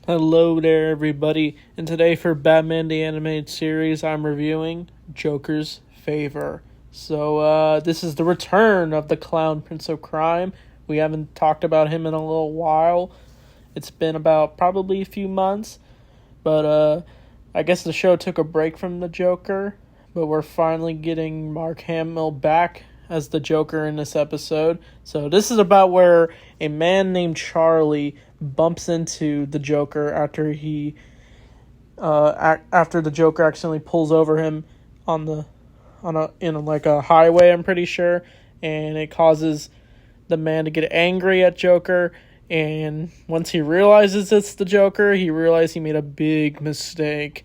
Hello there, everybody, and today for Batman the Animated Series, I'm reviewing Joker's Favor. So, this is the return of the Clown Prince of Crime. We haven't talked about him in a little while. It's been about probably a few months, but, I guess the show took a break from the Joker, but we're finally getting Mark Hamill back as the Joker in this episode. So this is about where a man named Charlie bumps into the Joker after the Joker accidentally pulls over him in a highway, I'm pretty sure, and it causes the man to get angry at Joker. And once he realizes it's the Joker, he realizes he made a big mistake.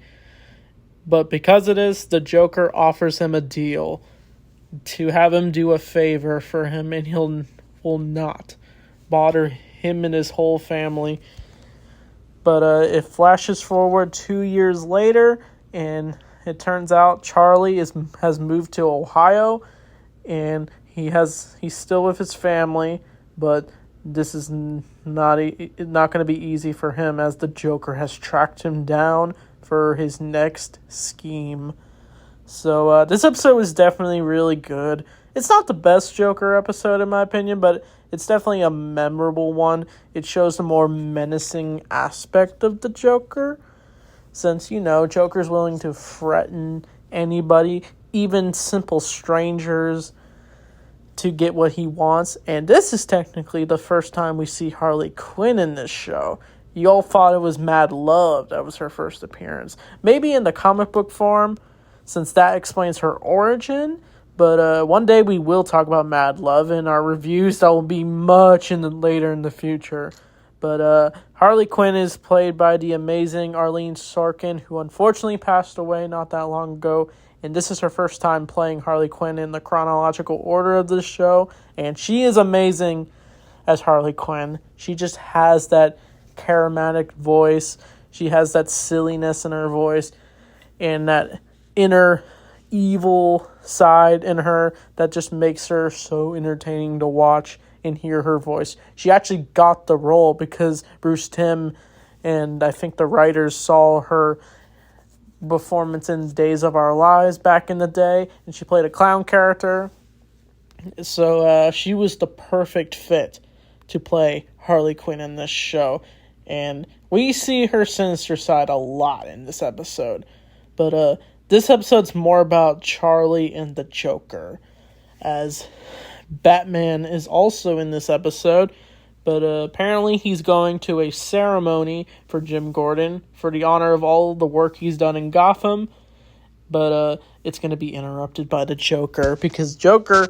But because of this, the Joker offers him a deal to have him do a favor for him, and will not bother him and his whole family. But it flashes forward 2 years later, and it turns out Charlie has moved to Ohio, and he's still with his family, but this is not going to be easy for him, as the Joker has tracked him down for his next scheme. So this episode was definitely really good. It's not the best Joker episode in my opinion, but it's definitely a memorable one. It shows the more menacing aspect of the Joker, since, Joker's willing to threaten anybody, even simple strangers, to get what he wants. And this is technically the first time we see Harley Quinn in this show. You all thought it was Mad Love that was her first appearance. Maybe in the comic book form, since that explains her origin. But one day we will talk about Mad Love in our reviews. That will be much later in the future. But Harley Quinn is played by the amazing Arlene Sorkin, who unfortunately passed away not that long ago. And this is her first time playing Harley Quinn in the chronological order of the show. And she is amazing as Harley Quinn. She just has that charismatic voice. She has that silliness in her voice, and that inner evil side in her that just makes her so entertaining to watch and hear her voice. She actually got the role because Bruce Timm and I think the writers saw her performance in Days of Our Lives back in the day, and she played a clown character. So she was the perfect fit to play Harley Quinn in this show. And we see her sinister side a lot in this episode. But this episode's more about Charlie and the Joker, as Batman is also in this episode, but apparently he's going to a ceremony for Jim Gordon for the honor of all the work he's done in Gotham. But it's going to be interrupted by the Joker, because Joker,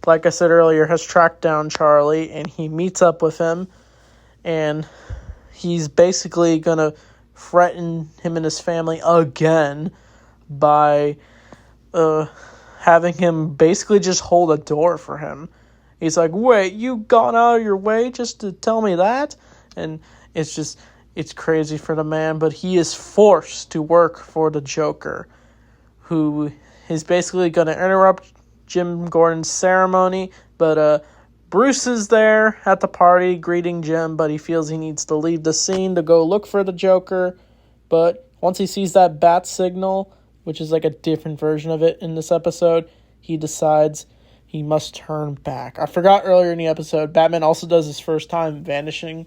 like I said earlier, has tracked down Charlie, and he meets up with him, and he's basically going to threaten him and his family again by having him basically just hold a door for him. He's like, wait, you gone out of your way just to tell me that? And it's crazy for the man, but he is forced to work for the Joker, who is basically going to interrupt Jim Gordon's ceremony. But Bruce is there at the party greeting Jim, but he feels he needs to leave the scene to go look for the Joker. But once he sees that bat signal, which is like a different version of it in this episode, he decides he must turn back. I forgot earlier in the episode, Batman also does his first time vanishing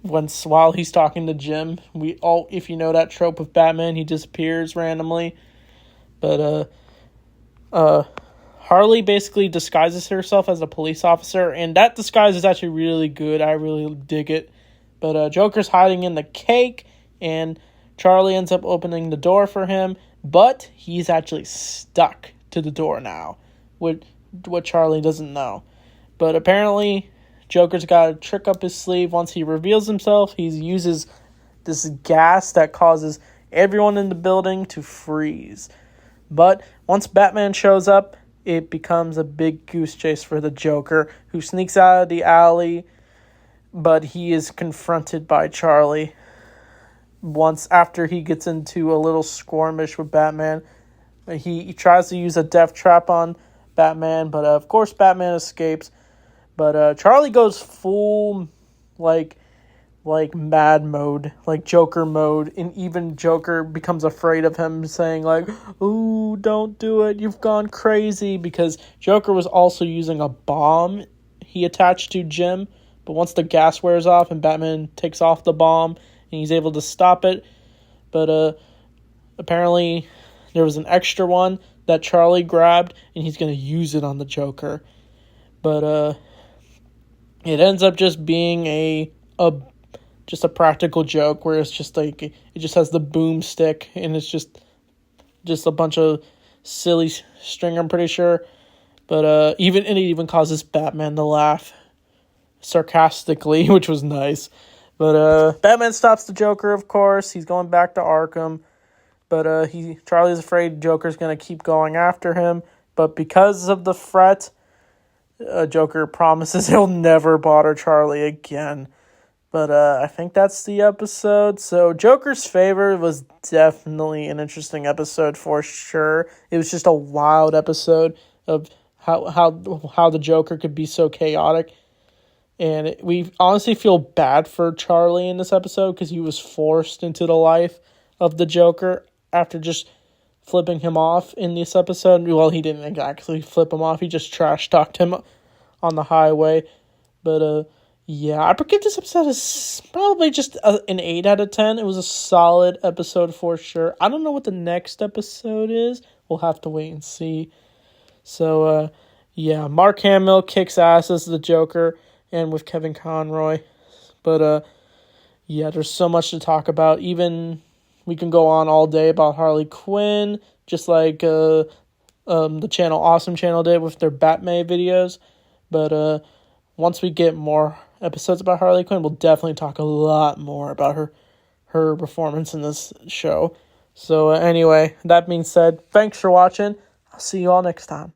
while he's talking to Jim. If you know that trope of Batman, he disappears randomly. But Harley basically disguises herself as a police officer, and that disguise is actually really good. I really dig it. But Joker's hiding in the cake, and Charlie ends up opening the door for him, but he's actually stuck to the door now, what Charlie doesn't know. But apparently, Joker's got a trick up his sleeve. Once he reveals himself, he uses this gas that causes everyone in the building to freeze. But once Batman shows up, it becomes a big goose chase for the Joker, who sneaks out of the alley, but he is confronted by Charlie once after he gets into a little skirmish with Batman. He tries to use a death trap on Batman, but of course Batman escapes. But Charlie goes full, like mad mode, like Joker mode, and even Joker becomes afraid of him, saying like, "Ooh, don't do it, you've gone crazy," because Joker was also using a bomb he attached to Jim, but once the gas wears off and Batman takes off the bomb and he's able to stop it, but apparently there was an extra one that Charlie grabbed and he's going to use it on the Joker, but it ends up just being a practical joke where it's just like it just has the boomstick and it's just a bunch of silly string, I'm pretty sure. But it even causes Batman to laugh sarcastically, which was nice. But Batman stops the Joker, of course. He's going back to Arkham. But Charlie's afraid Joker's gonna keep going after him. But because of the threat, Joker promises he'll never bother Charlie again. But I think that's the episode. So Joker's Favor was definitely an interesting episode for sure. It was just a wild episode of how the Joker could be so chaotic. And we honestly feel bad for Charlie in this episode because he was forced into the life of the Joker after just flipping him off in this episode. Well, he didn't actually flip him off. He just trash talked him on the highway. But yeah, I give this episode is probably just an 8 out of 10. It was a solid episode for sure. I don't know what the next episode is. We'll have to wait and see. So, yeah, Mark Hamill kicks ass as the Joker and with Kevin Conroy. But, yeah, there's so much to talk about. Even we can go on all day about Harley Quinn, just like the channel Awesome Channel did with their Batman videos. But, once we get more episodes about Harley Quinn, we'll definitely talk a lot more about her performance in this show. So anyway, that being said, thanks for watching. I'll see you all next time.